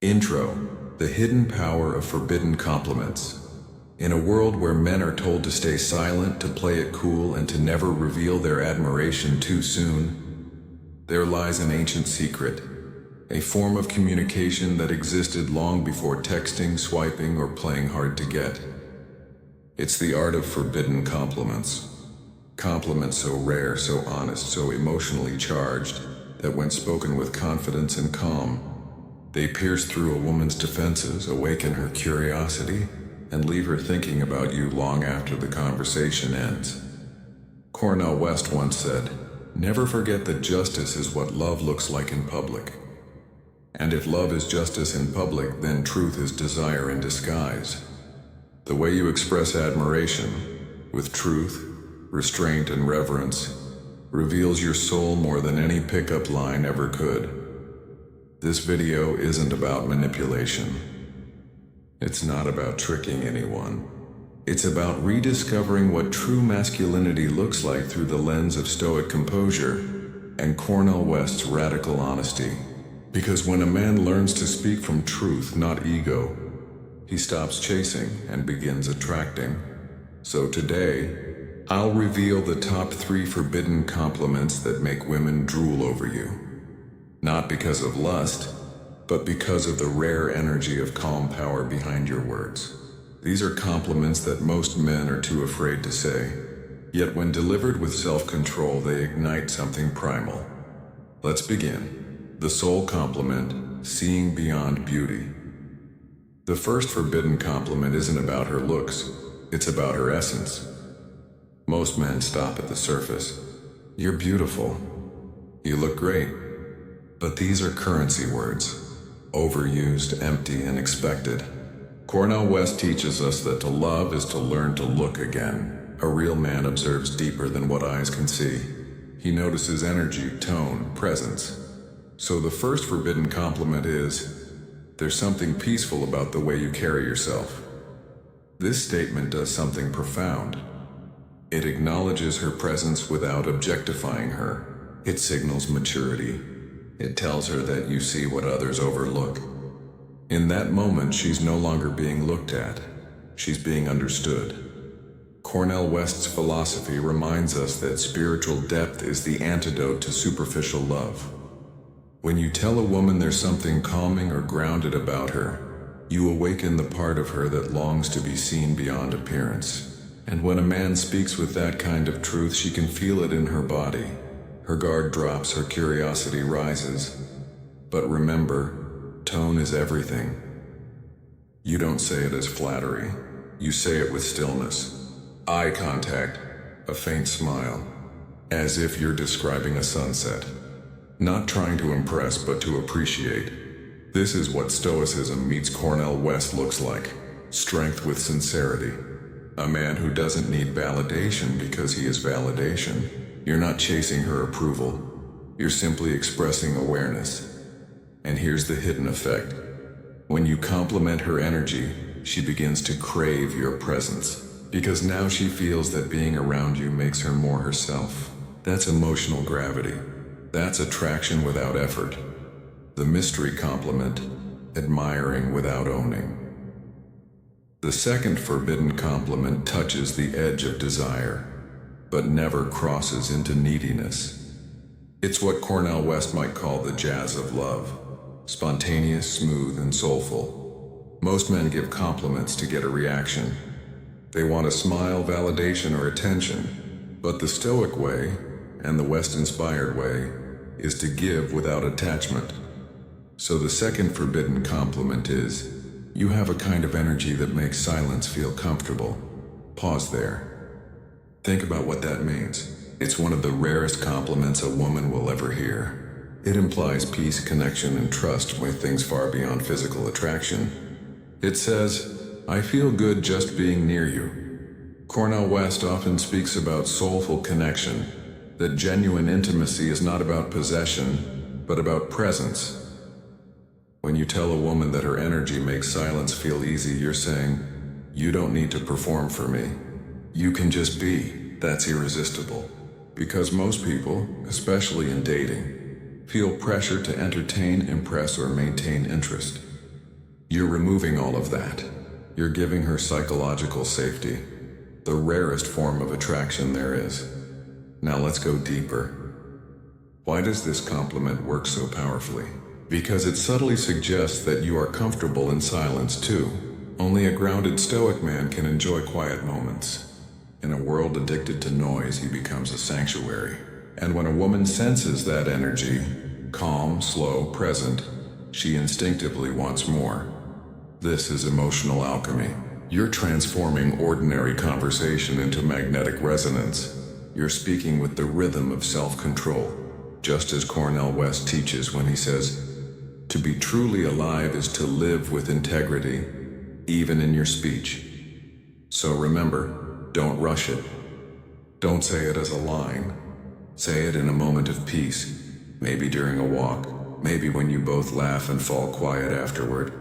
Intro: The hidden power of forbidden compliments. In a world where men are told to stay silent, to play it cool, and to never reveal their admiration too soon, there lies an ancient secret, a form of communication that existed long before texting, swiping, or playing hard to get. It's the art of forbidden compliments. Compliments so rare, so honest, so emotionally charged, that when spoken with confidence and calm, they pierce through a woman's defenses, awaken her curiosity, and leave her thinking about you long after the conversation ends. Cornel West once said, "Never forget that justice is what love looks like in public. And if love is justice in public, then truth is desire in disguise." The way you express admiration, with truth, restraint, and reverence, reveals your soul more than any pickup line ever could. This video isn't about manipulation. It's not about tricking anyone. It's about rediscovering what true masculinity looks like through the lens of Stoic composure and Cornel West's radical honesty. Because when a man learns to speak from truth, not ego, he stops chasing and begins attracting. So today, I'll reveal the top 3 forbidden compliments that make women drool over you. Not because of lust, but because of the rare energy of calm power behind your words. These are compliments that most men are too afraid to say, yet when delivered with self-control, they ignite something primal. Let's begin. The soul compliment, seeing beyond beauty. The first forbidden compliment isn't about her looks, it's about her essence. Most men stop at the surface. "You're beautiful. You look great." But these are currency words, overused, empty, and expected. Cornel West teaches us that to love is to learn to look again. A real man observes deeper than what eyes can see. He notices energy, tone, presence. So the first forbidden compliment is, "There's something peaceful about the way you carry yourself." This statement does something profound. It acknowledges her presence without objectifying her. It signals maturity. It tells her that you see what others overlook. In that moment, she's no longer being looked at. She's being understood. Cornel West's philosophy reminds us that spiritual depth is the antidote to superficial love. When you tell a woman there's something calming or grounded about her, you awaken the part of her that longs to be seen beyond appearance. And when a man speaks with that kind of truth, she can feel it in her body. Her guard drops, her curiosity rises. But remember, tone is everything. You don't say it as flattery. You say it with stillness. Eye contact, a faint smile, as if you're describing a sunset. Not trying to impress, but to appreciate. This is what Stoicism meets Cornel West looks like. Strength with sincerity. A man who doesn't need validation because he is validation. You're not chasing her approval. You're simply expressing awareness. And here's the hidden effect. When you compliment her energy, she begins to crave your presence. Because now she feels that being around you makes her more herself. That's emotional gravity. That's attraction without effort. The mystery compliment, admiring without owning. The second forbidden compliment touches the edge of desire, but never crosses into neediness. It's what Cornel West might call the jazz of love. Spontaneous, smooth, and soulful. Most men give compliments to get a reaction. They want a smile, validation, or attention. But the Stoic way, and the West-inspired way, is to give without attachment. So the second forbidden compliment is, "You have a kind of energy that makes silence feel comfortable." Pause there. Think about what that means. It's one of the rarest compliments a woman will ever hear. It implies peace, connection, and trust with things far beyond physical attraction. It says, "I feel good just being near you." Cornel West often speaks about soulful connection, that genuine intimacy is not about possession, but about presence. When you tell a woman that her energy makes silence feel easy, you're saying, "You don't need to perform for me. You can just be." That's irresistible. Because most people, especially in dating, feel pressure to entertain, impress, or maintain interest. You're removing all of that. You're giving her psychological safety, the rarest form of attraction there is. Now let's go deeper. Why does this compliment work so powerfully? Because it subtly suggests that you are comfortable in silence too. Only a grounded Stoic man can enjoy quiet moments. In a world addicted to noise, he becomes a sanctuary. And when a woman senses that energy, calm, slow, present, she instinctively wants more. This is emotional alchemy. You're transforming ordinary conversation into magnetic resonance. You're speaking with the rhythm of self-control, just as Cornel West teaches when he says, "To be truly alive is to live with integrity, even in your speech." So remember, don't rush it. Don't say it as a line. Say it in a moment of peace, maybe during a walk, maybe when you both laugh and fall quiet afterward.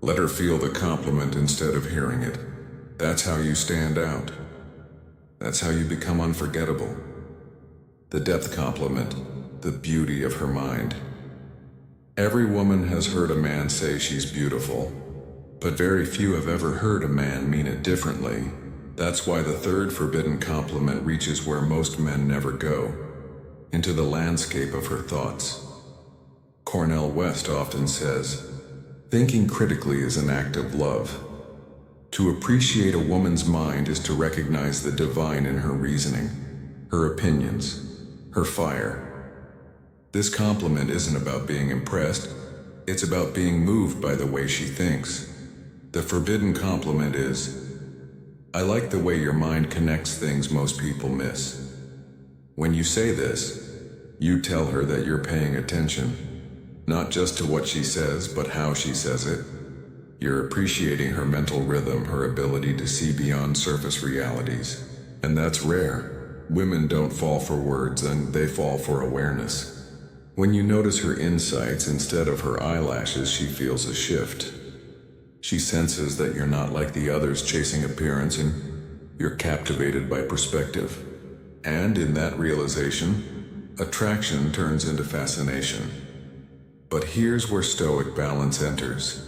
Let her feel the compliment instead of hearing it. That's how you stand out. That's how you become unforgettable. The depth compliment, the beauty of her mind. Every woman has heard a man say she's beautiful, but very few have ever heard a man mean it differently. That's why the third forbidden compliment reaches where most men never go, into the landscape of her thoughts. Cornel West often says, "Thinking critically is an act of love. To appreciate a woman's mind is to recognize the divine in her reasoning, her opinions, her fire." This compliment isn't about being impressed, it's about being moved by the way she thinks. The forbidden compliment is, "I like the way your mind connects things most people miss." When you say this, you tell her that you're paying attention, not just to what she says, but how she says it. You're appreciating her mental rhythm, her ability to see beyond surface realities. And that's rare. Women don't fall for words, and they fall for awareness. When you notice her insights instead of her eyelashes, she feels a shift. She senses that you're not like the others chasing appearance, and you're captivated by perspective. And in that realization, attraction turns into fascination. But here's where Stoic balance enters.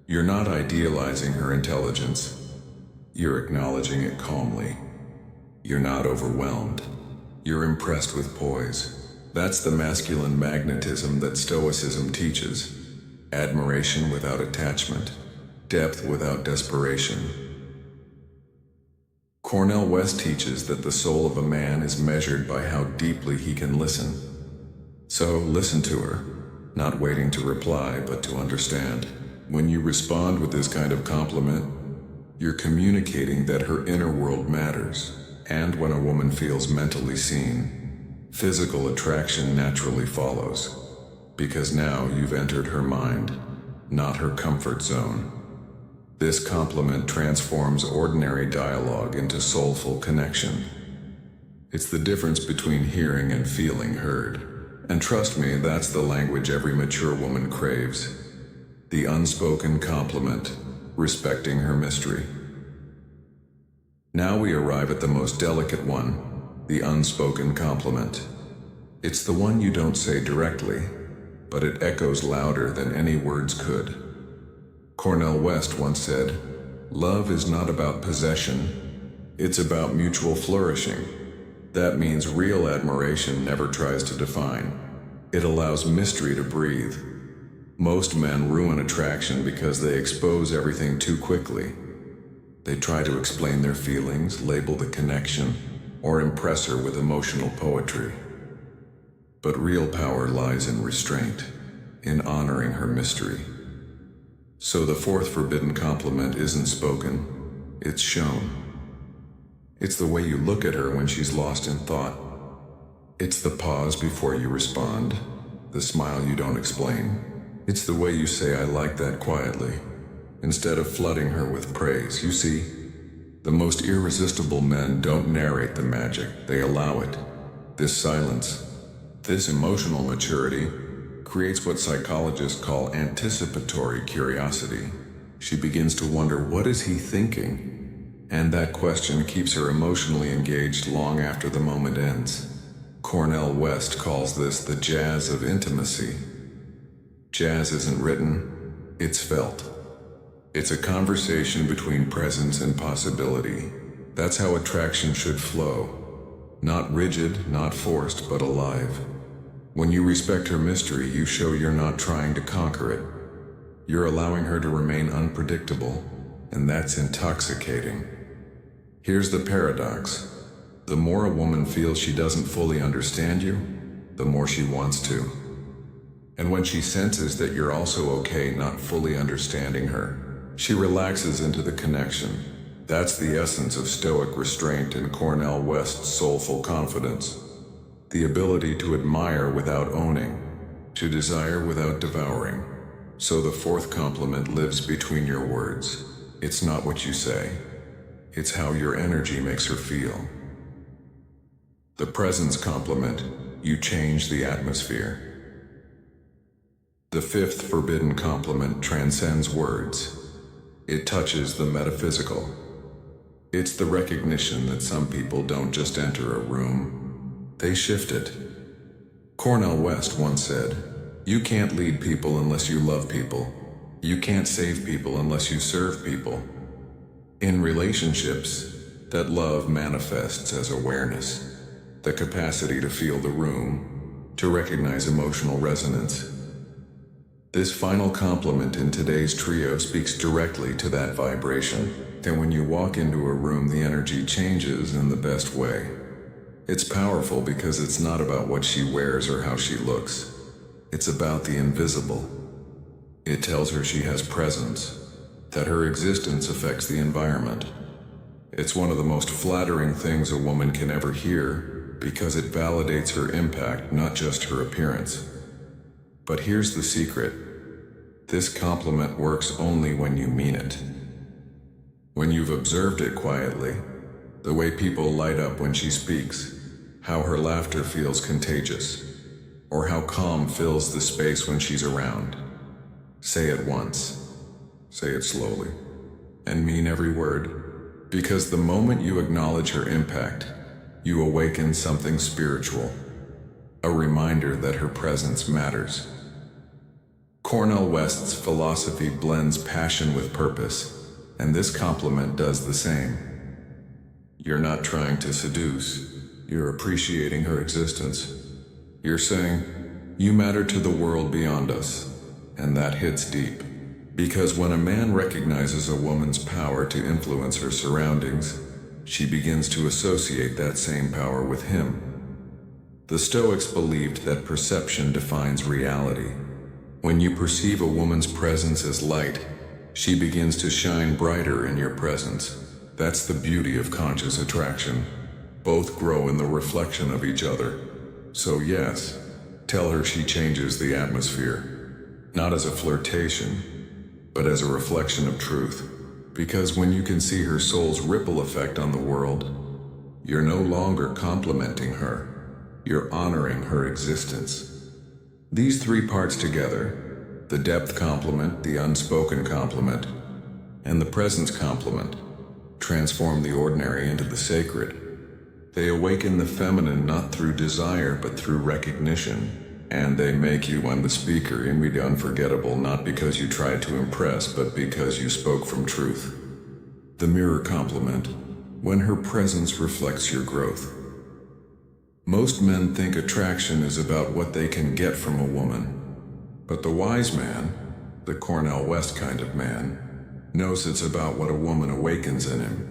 You're not idealizing her intelligence. You're acknowledging it calmly. You're not overwhelmed. You're impressed with poise. That's the masculine magnetism that Stoicism teaches. Admiration without attachment. Depth without desperation. Cornel West teaches that the soul of a man is measured by how deeply he can listen. So listen to her, not waiting to reply, but to understand. When you respond with this kind of compliment, you're communicating that her inner world matters. And when a woman feels mentally seen, physical attraction naturally follows. Because now you've entered her mind, not her comfort zone. This compliment transforms ordinary dialogue into soulful connection. It's the difference between hearing and feeling heard. And trust me, that's the language every mature woman craves. The unspoken compliment, respecting her mystery. Now we arrive at the most delicate one, the unspoken compliment. It's the one you don't say directly, but it echoes louder than any words could. Cornel West once said, "Love is not about possession, it's about mutual flourishing." That means real admiration never tries to define. It allows mystery to breathe. Most men ruin attraction because they expose everything too quickly. They try to explain their feelings, label the connection, or impress her with emotional poetry. But real power lies in restraint, in honoring her mystery. So the fourth forbidden compliment isn't spoken, it's shown. It's the way you look at her when she's lost in thought. It's the pause before you respond, the smile you don't explain. It's the way you say "I like that" quietly, instead of flooding her with praise. You see, the most irresistible men don't narrate the magic, they allow it. This silence, this emotional maturity, creates what psychologists call anticipatory curiosity. She begins to wonder, what is he thinking? And that question keeps her emotionally engaged long after the moment ends. Cornel West calls this the jazz of intimacy. Jazz isn't written, It's felt. It's a conversation between presence and possibility. That's how attraction should flow. Not rigid, not forced, but alive. When you respect her mystery, you show you're not trying to conquer it. You're allowing her to remain unpredictable, and that's intoxicating. Here's the paradox. The more a woman feels she doesn't fully understand you, the more she wants to. And when she senses that you're also okay not fully understanding her, she relaxes into the connection. That's the essence of Stoic restraint and Cornel West's soulful confidence. The ability to admire without owning, to desire without devouring. So the fourth compliment lives between your words. It's not what you say. It's how your energy makes her feel. The presence compliment, you change the atmosphere. The fifth forbidden compliment transcends words. It touches the metaphysical. It's the recognition that some people don't just enter a room, they shift it. Cornel West once said, "You can't lead people unless you love people. You can't save people unless you serve people." In relationships, that love manifests as awareness, the capacity to feel the room, to recognize emotional resonance. This final compliment in today's trio speaks directly to that vibration, that when you walk into a room, the energy changes in the best way. It's powerful because it's not about what she wears or how she looks. It's about the invisible. It tells her she has presence, that her existence affects the environment. It's one of the most flattering things a woman can ever hear because it validates her impact, not just her appearance. But here's the secret. This compliment works only when you mean it. When you've observed it quietly, the way people light up when she speaks, how her laughter feels contagious, or how calm fills the space when she's around. Say it once, say it slowly, and mean every word, because the moment you acknowledge her impact, you awaken something spiritual, a reminder that her presence matters. Cornel West's philosophy blends passion with purpose, and this compliment does the same. You're not trying to seduce, you're appreciating her existence. You're saying, "You matter to the world beyond us," and that hits deep. Because when a man recognizes a woman's power to influence her surroundings, she begins to associate that same power with him. The Stoics believed that perception defines reality. When you perceive a woman's presence as light, she begins to shine brighter in your presence. That's the beauty of conscious attraction. Both grow in the reflection of each other. So yes, tell her she changes the atmosphere. Not as a flirtation, but as a reflection of truth. Because when you can see her soul's ripple effect on the world, you're no longer complimenting her, you're honoring her existence. These three parts together, the depth compliment, the unspoken compliment, and the presence compliment, transform the ordinary into the sacred. They awaken the feminine not through desire but through recognition, and they make you and the speaker immediately unforgettable, not because you tried to impress but because you spoke from truth. The mirror compliment, when her presence reflects your growth. Most men think attraction is about what they can get from a woman, but the wise man, the Cornel West kind of man, knows it's about what a woman awakens in him.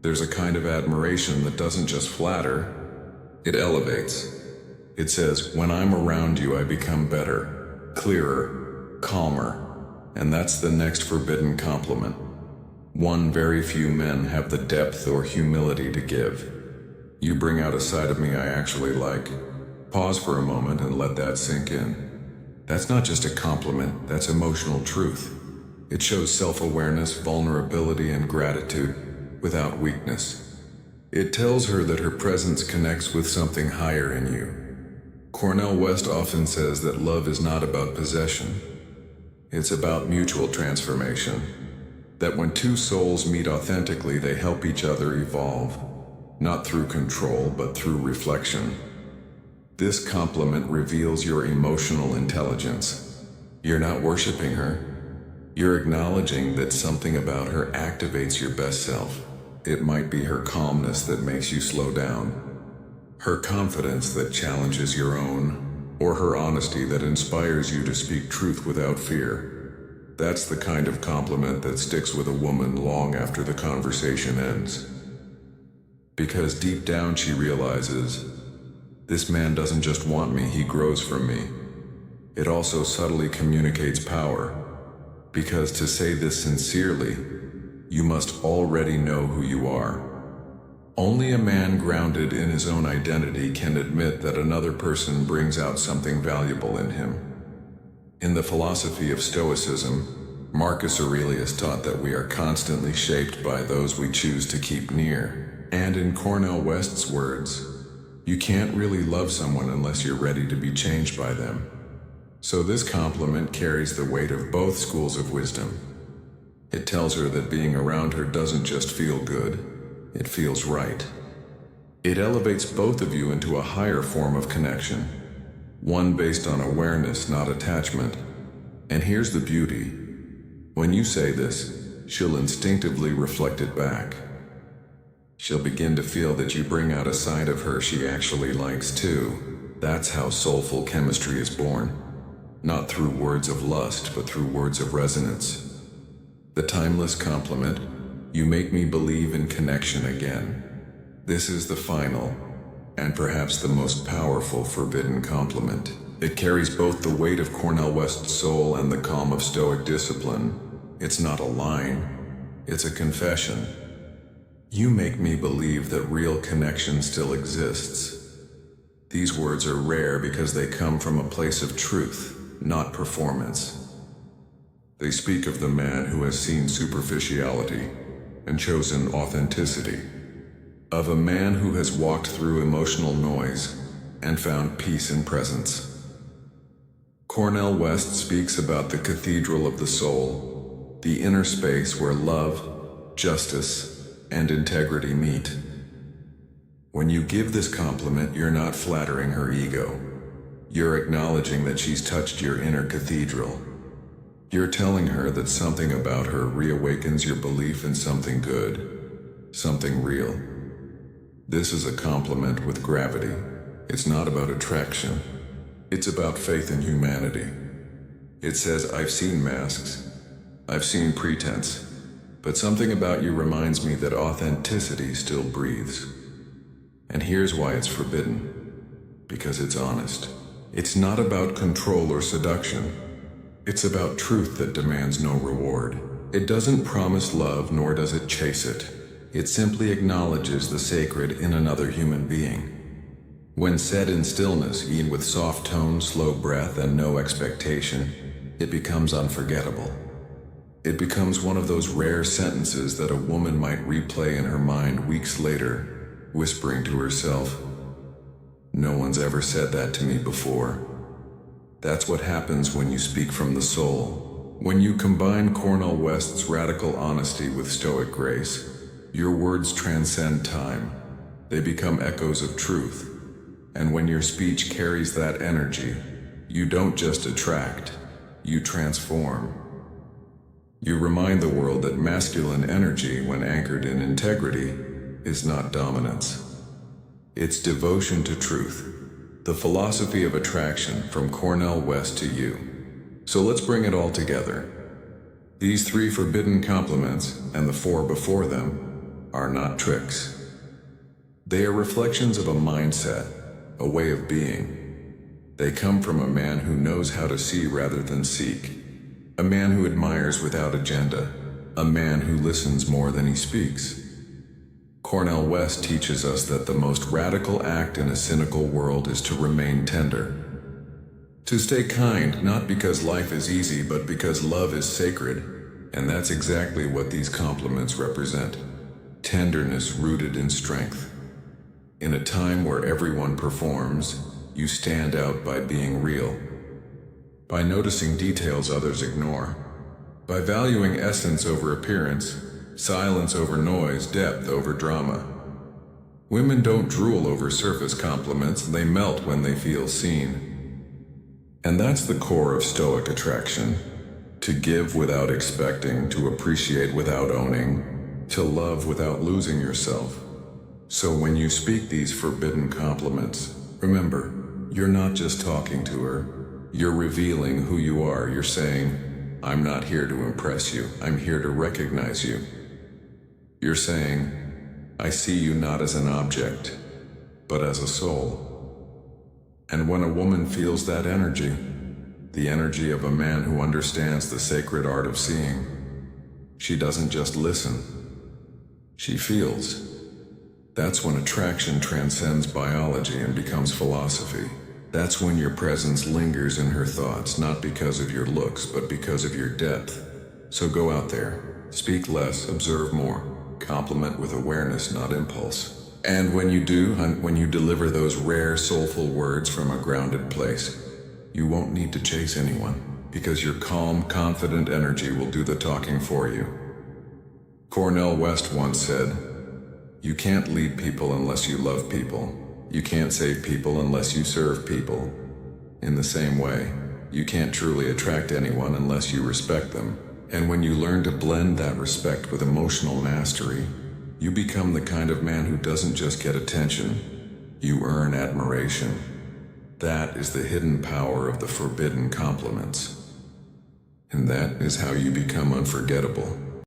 There's a kind of admiration that doesn't just flatter, it elevates. It says, "When I'm around you, I become better, clearer, calmer," and that's the next forbidden compliment. One very few men have the depth or humility to give. You bring out a side of me I actually like. Pause for a moment and let that sink in. That's not just a compliment, that's emotional truth. It shows self-awareness, vulnerability, and gratitude without weakness. It tells her that her presence connects with something higher in you. Cornel West often says that love is not about possession. It's about mutual transformation. That when two souls meet authentically, they help each other evolve. Not through control, but through reflection. This compliment reveals your emotional intelligence. You're not worshiping her. You're acknowledging that something about her activates your best self. It might be her calmness that makes you slow down, her confidence that challenges your own, or her honesty that inspires you to speak truth without fear. That's the kind of compliment that sticks with a woman long after the conversation ends. Because deep down she realizes, this man doesn't just want me, he grows from me. It also subtly communicates power, because to say this sincerely, you must already know who you are. Only a man grounded in his own identity can admit that another person brings out something valuable in him. In the philosophy of Stoicism, Marcus Aurelius taught that we are constantly shaped by those we choose to keep near. And in Cornel West's words, you can't really love someone unless you're ready to be changed by them. So this compliment carries the weight of both schools of wisdom. It tells her that being around her doesn't just feel good, it feels right. It elevates both of you into a higher form of connection, one based on awareness, not attachment. And here's the beauty. When you say this, she'll instinctively reflect it back. She'll begin to feel that you bring out a side of her she actually likes too. That's how soulful chemistry is born. Not through words of lust, but through words of resonance. The timeless compliment, you make me believe in connection again. This is the final, and perhaps the most powerful forbidden compliment. It carries both the weight of Cornel West's soul and the calm of Stoic discipline. It's not a line, it's a confession. You make me believe that real connection still exists. These words are rare because they come from a place of truth, not performance. They speak of the man who has seen superficiality and chosen authenticity, of a man who has walked through emotional noise and found peace in presence. Cornel West speaks about the cathedral of the soul, the inner space where love, justice, and integrity meet. When you give this compliment, you're not flattering her ego. You're acknowledging that she's touched your inner cathedral. You're telling her that something about her reawakens your belief in something good, something real. This is a compliment with gravity. It's not about attraction. It's about faith in humanity. It says, I've seen masks. I've seen pretense. But something about you reminds me that authenticity still breathes. And here's why it's forbidden. Because it's honest. It's not about control or seduction. It's about truth that demands no reward. It doesn't promise love, nor does it chase it. It simply acknowledges the sacred in another human being. When said in stillness, eat with soft tone, slow breath, and no expectation, it becomes unforgettable. It becomes one of those rare sentences that a woman might replay in her mind weeks later, whispering to herself, "No one's ever said that to me before." That's what happens when you speak from the soul. When you combine Cornel West's radical honesty with Stoic grace, your words transcend time. They become echoes of truth. And when your speech carries that energy, you don't just attract, you transform. You remind the world that masculine energy, when anchored in integrity, is not dominance. It's devotion to truth. The philosophy of attraction from Cornel West to you. So let's bring it all together. These 3 forbidden compliments, and the 4 before them, are not tricks. They are reflections of a mindset, a way of being. They come from a man who knows how to see rather than seek. A man who admires without agenda. A man who listens more than he speaks. Cornel West teaches us that the most radical act in a cynical world is to remain tender. To stay kind, not because life is easy, but because love is sacred. And that's exactly what these compliments represent. Tenderness rooted in strength. In a time where everyone performs, you stand out by being real. By noticing details others ignore. By valuing essence over appearance, silence over noise, depth over drama. Women don't drool over surface compliments, they melt when they feel seen. And that's the core of Stoic attraction. To give without expecting, to appreciate without owning, to love without losing yourself. So when you speak these forbidden compliments, remember, you're not just talking to her. You're revealing who you are. You're saying, I'm not here to impress you. I'm here to recognize you. You're saying, I see you not as an object, but as a soul. And when a woman feels that energy, the energy of a man who understands the sacred art of seeing, she doesn't just listen, she feels. That's when attraction transcends biology and becomes philosophy. That's when your presence lingers in her thoughts, not because of your looks, but because of your depth. So go out there, speak less, observe more, compliment with awareness, not impulse. And when you do, when you deliver those rare, soulful words from a grounded place, you won't need to chase anyone, because your calm, confident energy will do the talking for you. Cornel West once said, "You can't lead people unless you love people. You can't save people unless you serve people. In the same way, you can't truly attract anyone unless you respect them. And when you learn to blend that respect with emotional mastery, you become the kind of man who doesn't just get attention, you earn admiration. That is the hidden power of the forbidden compliments. And that is how you become unforgettable."